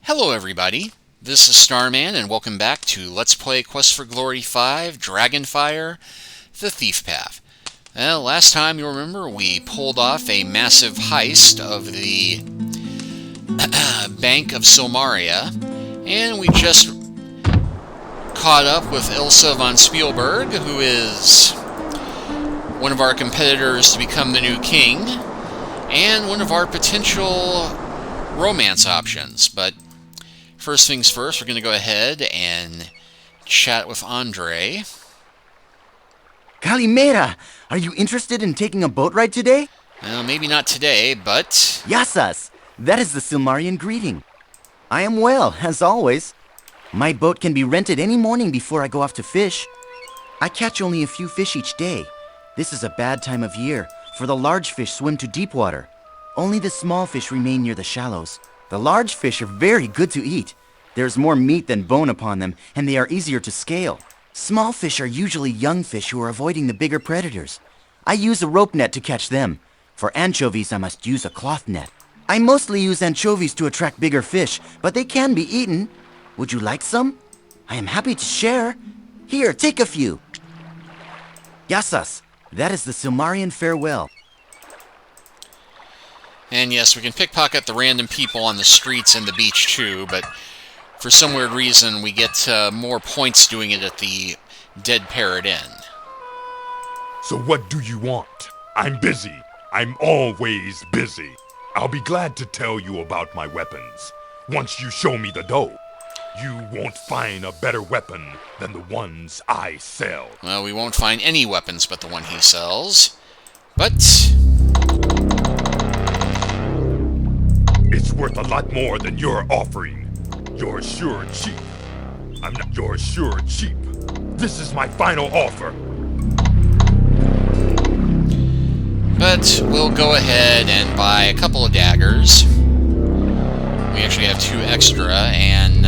Hello everybody, this is Starman and welcome back to Let's Play Quest for Glory 5, Dragonfire, The Thief Path. Well, last time you remember we pulled off a massive heist of the Bank of Silmaria, and we just caught up with Ilsa von Spielberg, who is one of our competitors to become the new king, and one of our potential romance options. But first things first, we're going to go ahead and chat with Andre. Calimera, are you interested in taking a boat ride today? Well, maybe not today, but... Yasas, that is the Silmarian greeting. I am well, as always. My boat can be rented any morning before I go off to fish. I catch only a few fish each day. This is a bad time of year, for the large fish swim to deep water. Only the small fish remain near the shallows. The large fish are very good to eat. There's more meat than bone upon them, and they are easier to scale. Small fish are usually young fish who are avoiding the bigger predators. I use a rope net to catch them. For anchovies, I must use a cloth net. I mostly use anchovies to attract bigger fish, but they can be eaten. Would you like some? I am happy to share. Here, take a few. Yasas, that is the Silmarian farewell. And yes, we can pickpocket the random people on the streets and the beach too, but for some weird reason we get more points doing it at the Dead Parrot Inn. So what do you want? I'm busy. I'm always busy. I'll be glad to tell you about my weapons. Once you show me the dough, you won't find a better weapon than the ones I sell. Well, we won't find any weapons but the one he sells, but... it's worth a lot more than you're offering. You're sure cheap. I'm not. You're sure cheap. This is my final offer. But we'll go ahead and buy a couple of daggers. We actually have 2 extra, and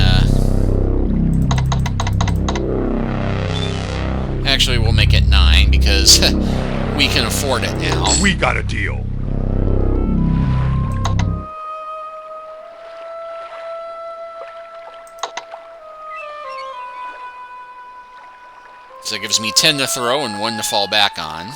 actually we'll make it 9 because we can afford it now. We got a deal. So it gives me 10 to throw and 1 to fall back on.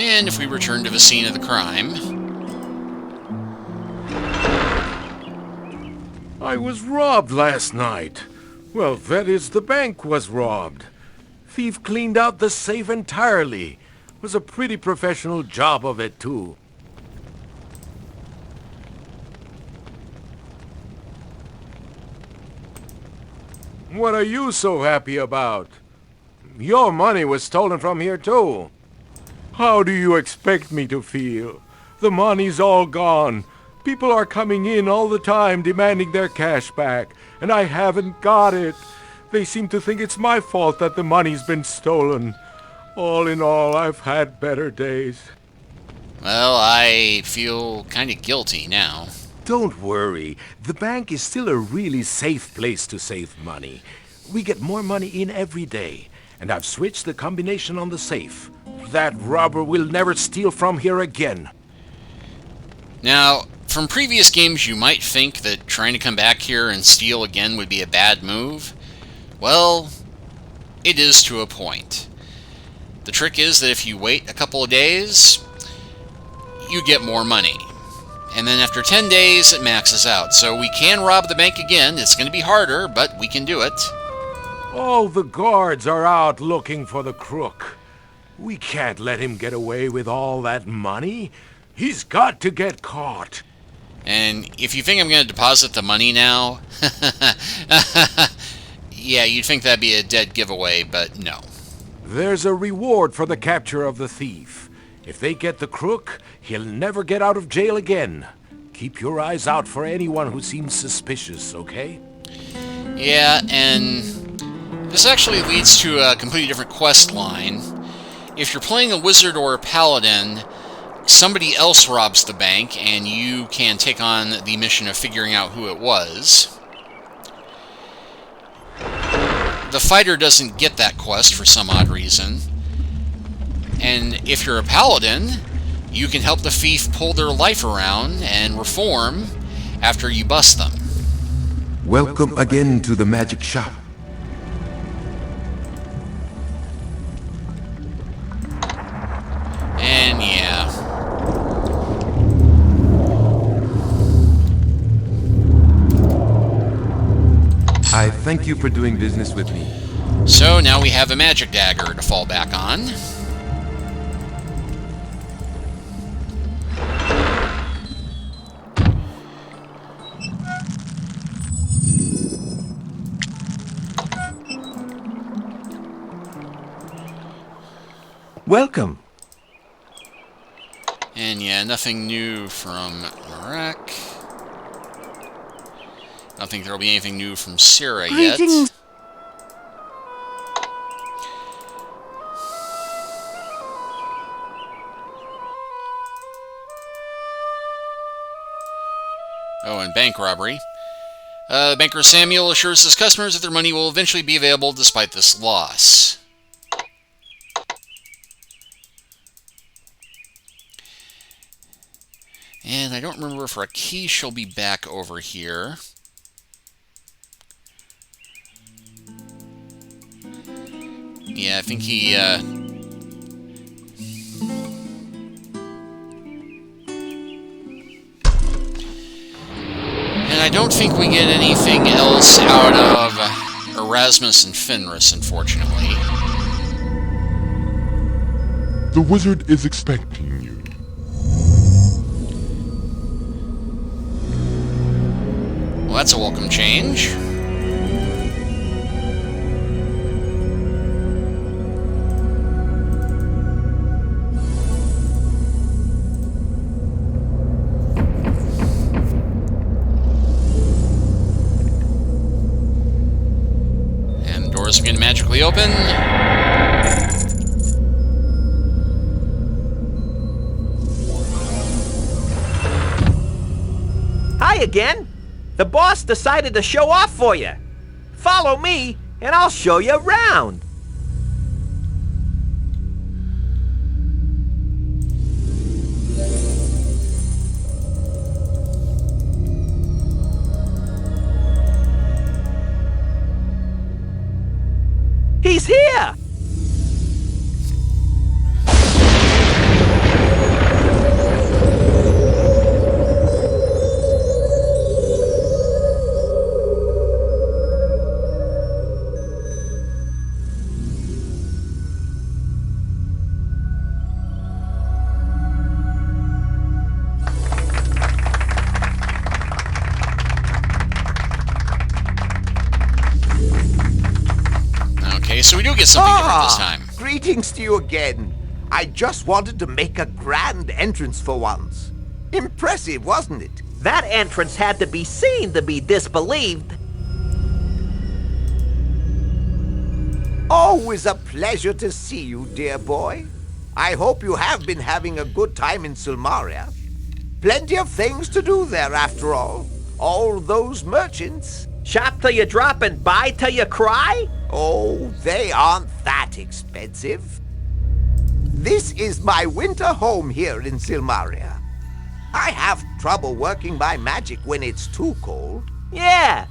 And if we return to the scene of the crime... I was robbed last night. Well, that is, the bank was robbed. Thief cleaned out the safe entirely. Was a pretty professional job of it, too. What are you so happy about? Your money was stolen from here, too. How do you expect me to feel? The money's all gone. People are coming in all the time demanding their cash back, and I haven't got it. They seem to think it's my fault that the money's been stolen. All in all, I've had better days. Well, I feel kind of guilty now. Don't worry. The bank is still a really safe place to save money. We get more money in every day, and I've switched the combination on the safe. That robber will never steal from here again. Now, from previous games you might think that trying to come back here and steal again would be a bad move. Well, it is to a point. The trick is that if you wait a couple of days, you get more money. And then after 10 days, it maxes out. So we can rob the bank again. It's going to be harder, but we can do it. All the guards are out looking for the crook. We can't let him get away with all that money. He's got to get caught. And if you think I'm going to deposit the money now, yeah, you'd think that'd be a dead giveaway, but no. There's a reward for the capture of the thief. If they get the crook, he'll never get out of jail again. Keep your eyes out for anyone who seems suspicious, okay? Yeah, and This actually leads to a completely different quest line. If you're playing a wizard or a paladin, somebody else robs the bank, and you can take on the mission of figuring out who it was. The fighter doesn't get that quest for some odd reason. And if you're a paladin, you can help the thief pull their life around and reform after you bust them. Welcome again to the magic shop. And yeah. I thank you for doing business with me. So now we have a magic dagger to fall back on. Welcome. And yeah, nothing new from Marek. I don't think there'll be anything new from Sarah yet. Greetings. Oh, and bank robbery. Banker Samuel assures his customers that their money will eventually be available despite this loss. And I don't remember if Rakesh shall be back over here. Yeah, I think he, And I don't think we get anything else out of Erasmus and Fenris, unfortunately. The wizard is expecting you. Well, that's a welcome change. Doors are going to magically open. Hi again. The boss decided to show off for you. Follow me, and I'll show you around. He's here! Okay, so we do get something different this time. Greetings to you again. I just wanted to make a grand entrance for once. Impressive, wasn't it? That entrance had to be seen to be disbelieved. Always a pleasure to see you, dear boy. I hope you have been having a good time in Silmaria. Plenty of things to do there, after all. All those merchants. Shop till you drop and buy till you cry? Oh, they aren't that expensive. This is my winter home here in Silmaria. I have trouble working my magic when it's too cold. Yeah.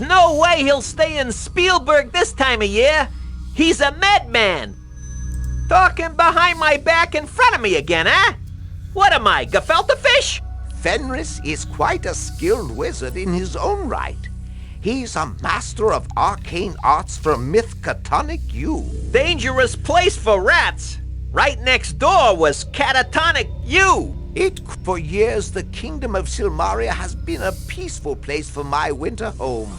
No way he'll stay in Spielberg this time of year. He's a madman. Talking behind my back in front of me again, huh? What am I, gefilte fish? Fenris is quite a skilled wizard in his own right. He's a master of arcane arts from Mythcatonic U. Dangerous place for rats. Right next door was Catatonic U. For years, the kingdom of Silmaria has been a peaceful place for my winter home.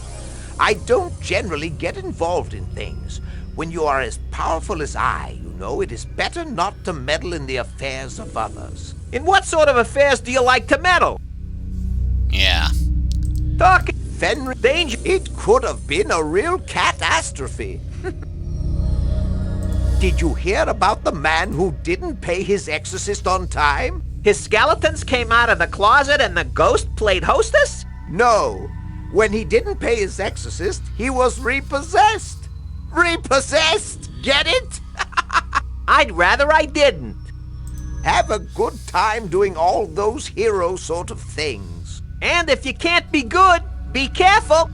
I don't generally get involved in things. When you are as powerful as I, you know, it is better not to meddle in the affairs of others. In what sort of affairs do you like to meddle? Yeah. Talk. Fenrir. Danger! It could have been a real catastrophe. Did you hear about the man who didn't pay his exorcist on time? His skeletons came out of the closet and the ghost played hostess? No. When he didn't pay his exorcist, he was repossessed. Repossessed! Get it? I'd rather I didn't. Have a good time doing all those hero sort of things. And if you can't be good, be careful.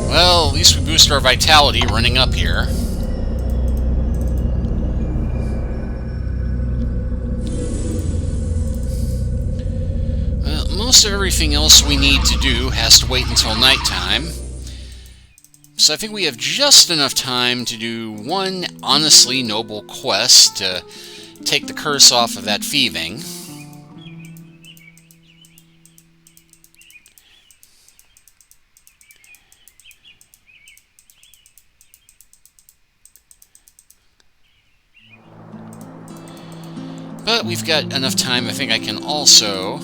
Well, at least we boost our vitality running up here. Well, most of everything else we need to do has to wait until nighttime. So I think we have just enough time to do one honestly noble quest to take the curse off of that thieving. But we've got enough time. I think I can also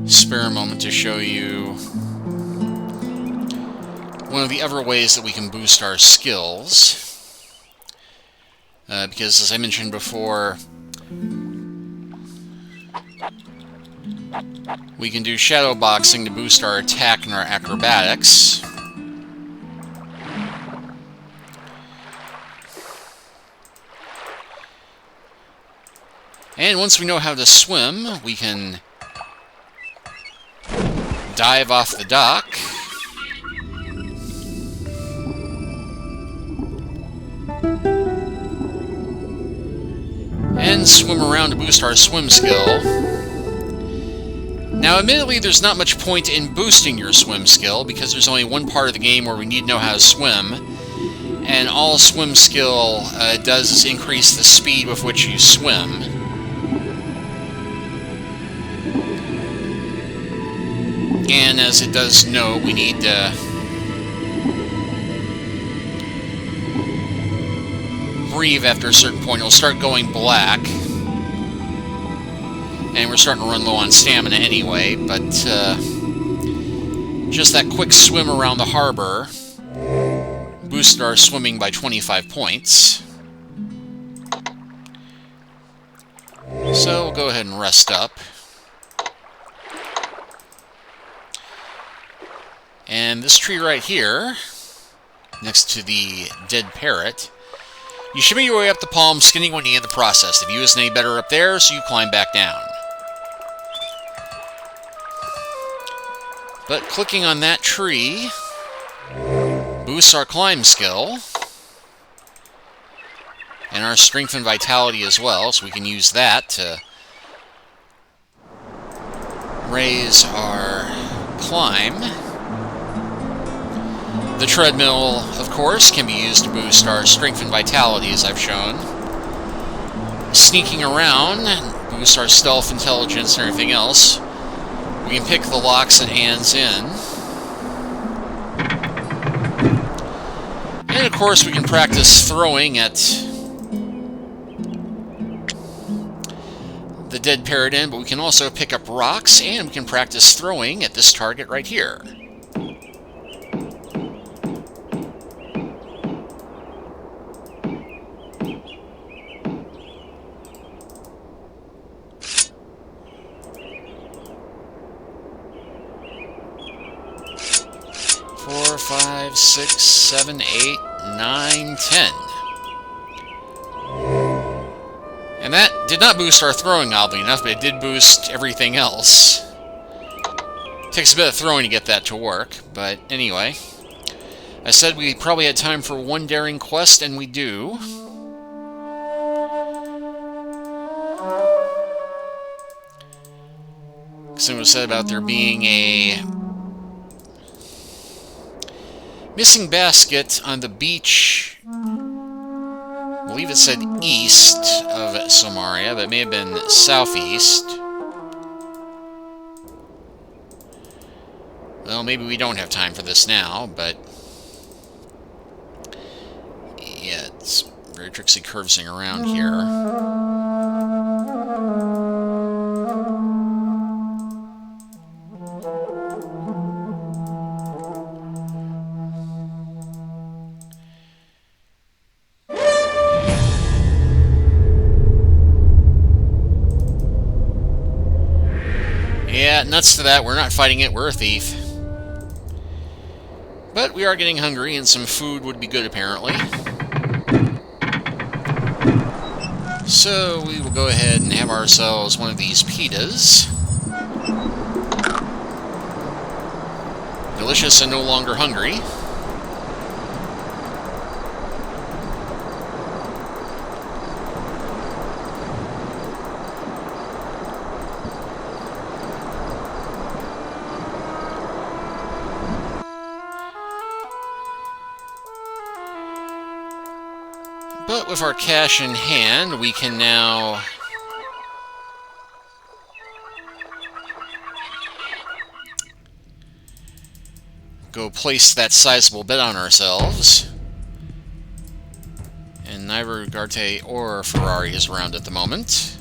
spare a moment to show you one of the other ways that we can boost our skills. Because, as I mentioned before, we can do shadow boxing to boost our attack and our acrobatics. And once we know how to swim, we can dive off the dock. And swim around to boost our swim skill. Now, admittedly, there's not much point in boosting your swim skill, because there's only one part of the game where we need to know how to swim. And all swim skill does is increase the speed with which you swim. And as it does note, we need to breathe after a certain point. It'll start going black. And we're starting to run low on stamina anyway, but just that quick swim around the harbor boosted our swimming by 25 points. So we'll go ahead and rest up. And this tree right here, next to the dead parrot, you shimmy your way up the palm, skinning when you in the process. The view isn't any better up there, so you climb back down. But clicking on that tree boosts our climb skill, and our strength and vitality as well, so we can use that to raise our climb. The treadmill, of course, can be used to boost our strength and vitality, as I've shown. Sneaking around boosts our stealth, intelligence, and everything else. We can pick the locks and ands in. And, of course, we can practice throwing at the dead parrot end, but we can also pick up rocks, and we can practice throwing at this target right here. Four, 5, 6, 7, 8, 9, 10. And that did not boost our throwing, oddly enough, but it did boost everything else. Takes a bit of throwing to get that to work, but anyway. I said we probably had time for one daring quest, and we do. Something was said about there being a missing basket on the beach. I believe it said east of Samaria, but it may have been southeast. Well, maybe we don't have time for this now, but... Yeah, it's very tricksy curving around here. Yeah, nuts to that. We're not fighting it. We're a thief. But we are getting hungry, and some food would be good, apparently. So we will go ahead and have ourselves one of these pitas. Delicious and no longer hungry. But with our cash in hand, we can now go place that sizable bet on ourselves. And neither Ugarte or Ferrari is around at the moment.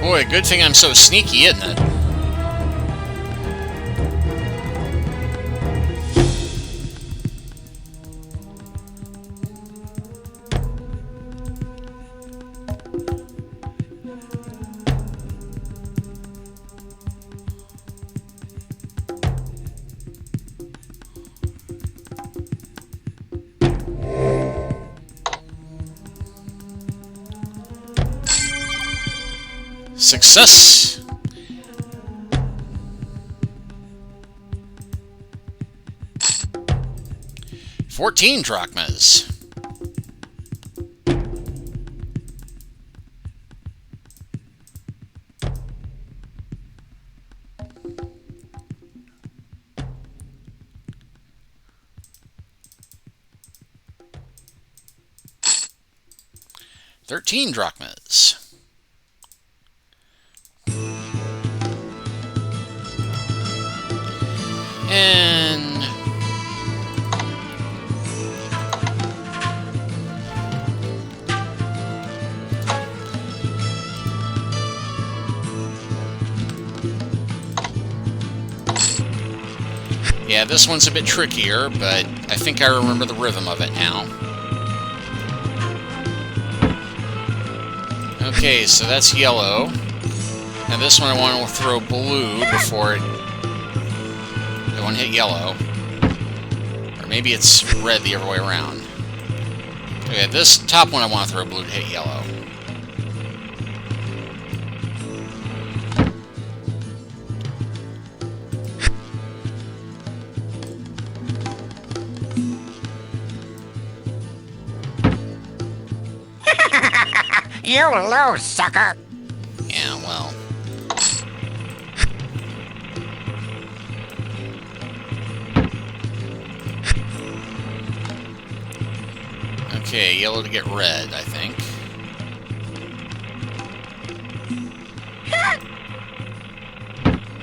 Boy, good thing I'm so sneaky, isn't it? Success! $14 drachmas. $13 drachmas. And yeah, this one's a bit trickier, but I think I remember the rhythm of it now. Okay, so that's yellow. Now this one I want to throw blue before it... I want to hit yellow. Or maybe it's red the other way around. Okay, this top one I want to throw blue to hit yellow. You lose, sucker! Yeah, well... Okay, yellow to get red, I think.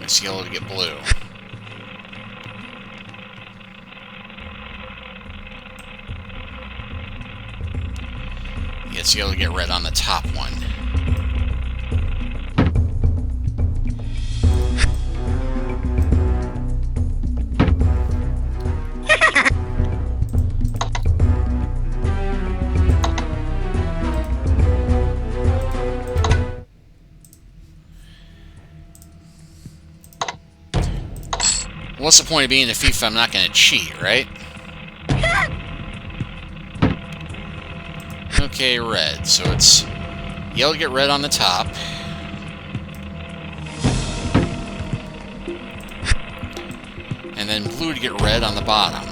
It's yellow to get blue. It's yellow to get red on the top one. What's the point of being a thief if I'm not going to cheat, right? Okay, red. So it's yellow to get red on the top. And then blue to get red on the bottom.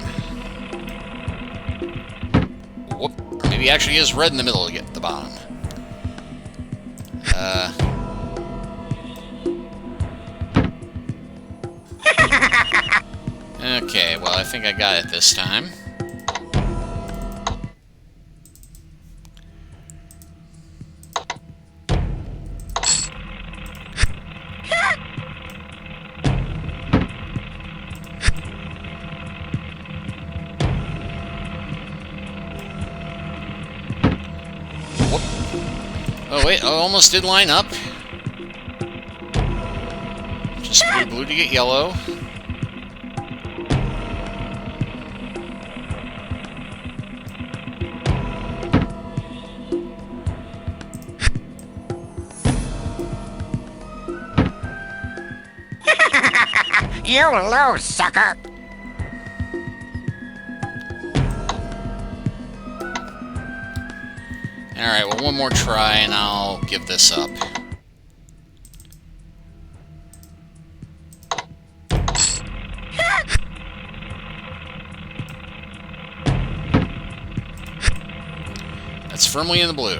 Whoop. Or maybe it actually is red in the middle to get the bottom. Okay, well, I think I got it this time. Whoop. Oh, wait, I almost did line up. Just blue to get yellow. You lose, sucker! Alright, well, one more try and I'll give this up. That's firmly in the blue.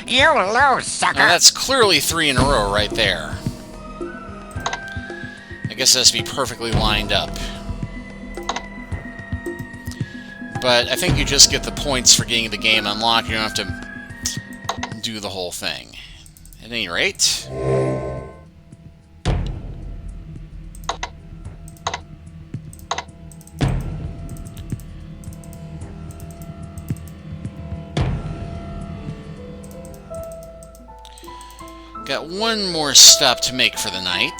You lose, sucker! Now that's clearly 3 in a row right there. I guess it has to be perfectly lined up. But I think you just get the points for getting the game unlocked. You don't have to do the whole thing. At any rate... got one more stop to make for the night.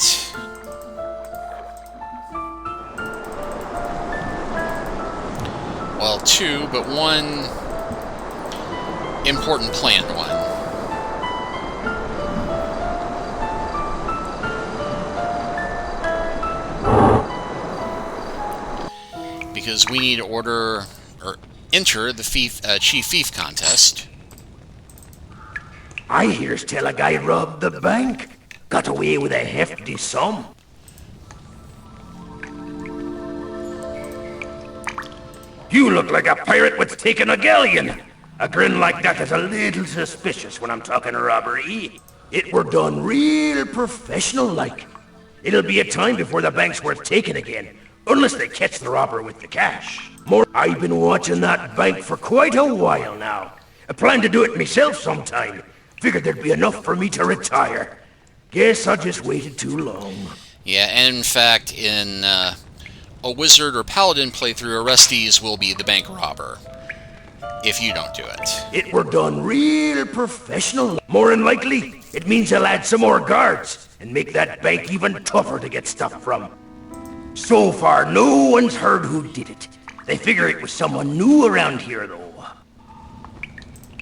Well, 2, but one important planned one. Because we need to order or enter the Chief Thief contest. I hears tell a guy robbed the bank. Got away with a hefty sum. You look like a pirate that's taken a galleon. A grin like that is a little suspicious when I'm talking robbery. It were done real professional-like. It'll be a time before the bank's worth taking again, unless they catch the robber with the cash. I've been watching that bank for quite a while now. I plan to do it myself sometime. Figured there'd be enough for me to retire. Guess I just waited too long. Yeah, and in fact, in a wizard or paladin playthrough, Orestes will be the bank robber. If you don't do it. It were done real professional. More than likely, it means I'll add some more guards and make that bank even tougher to get stuff from. So far, no one's heard who did it. They figure it was someone new around here, though.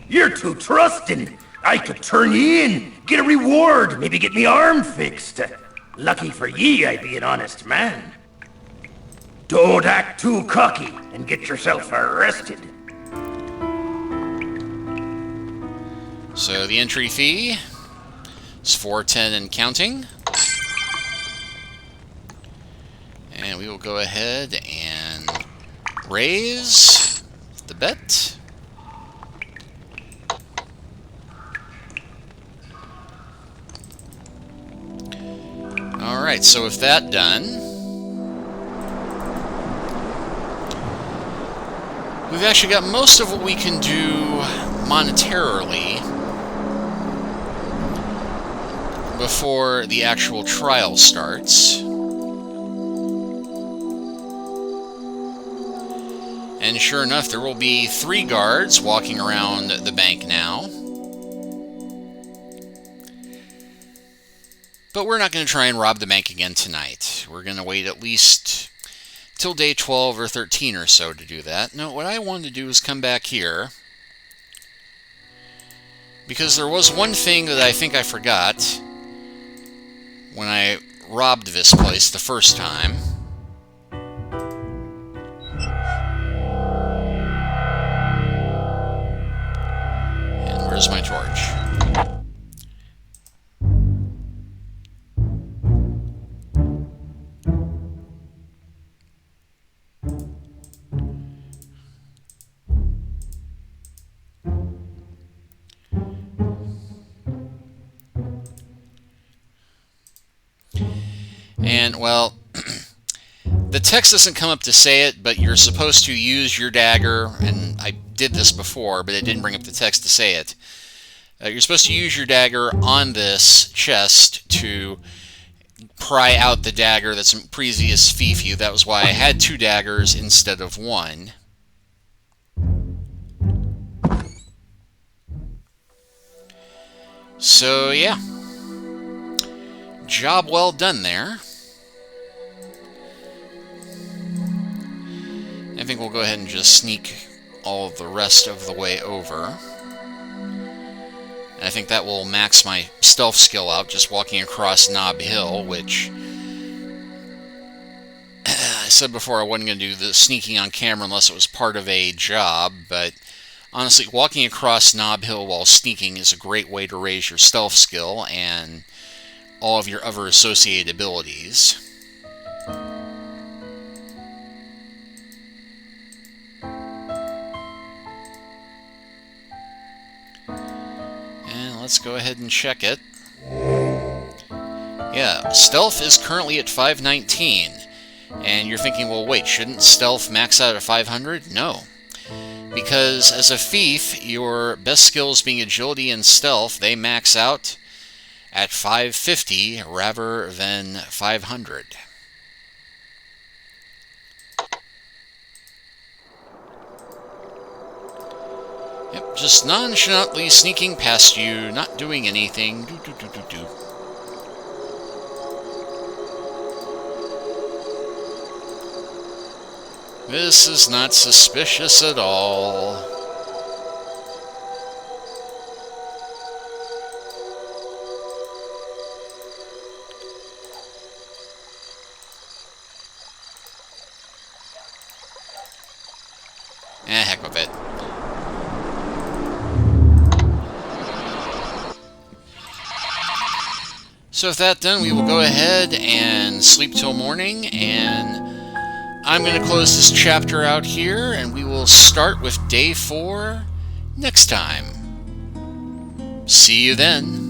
You're too trusting. I could turn ye in, get a reward, maybe get me arm fixed. Lucky for ye, I be an honest man. Don't act too cocky and get yourself arrested. So the entry fee is $4.10 and counting. And we will go ahead and raise the bet. Alright, so with that done, we've actually got most of what we can do monetarily before the actual trial starts. And sure enough, there will be 3 guards walking around the bank now. But we're not going to try and rob the bank again tonight. We're going to wait at least till day 12 or 13 or so to do that. No, what I wanted to do is come back here, because there was one thing that I think I forgot when I robbed this place the first time. And where's my torch? And, well, the text doesn't come up to say it, but you're supposed to use your dagger, and I did this before, but it didn't bring up the text to say it. You're supposed to use your dagger on this chest to pry out the dagger that's in previous fief. That was why I had 2 daggers instead of 1. So, yeah. Job well done there. I think we'll go ahead and just sneak all of the rest of the way over. And I think that will max my stealth skill out, just walking across Knob Hill, which I said before I wasn't going to do the sneaking on camera unless it was part of a job, but honestly, walking across Knob Hill while sneaking is a great way to raise your stealth skill and all of your other associated abilities. Let's go ahead and check it. Yeah, stealth is currently at 519. And you're thinking, well, wait, shouldn't stealth max out at 500? No. Because as a thief, your best skills being agility and stealth, they max out at 550 rather than 500. Yep, just nonchalantly sneaking past you, not doing anything. Do. This is not suspicious at all. Heck with it. So with that done, we will go ahead and sleep till morning, and I'm going to close this chapter out here, and we will start with day 4 next time. See you then.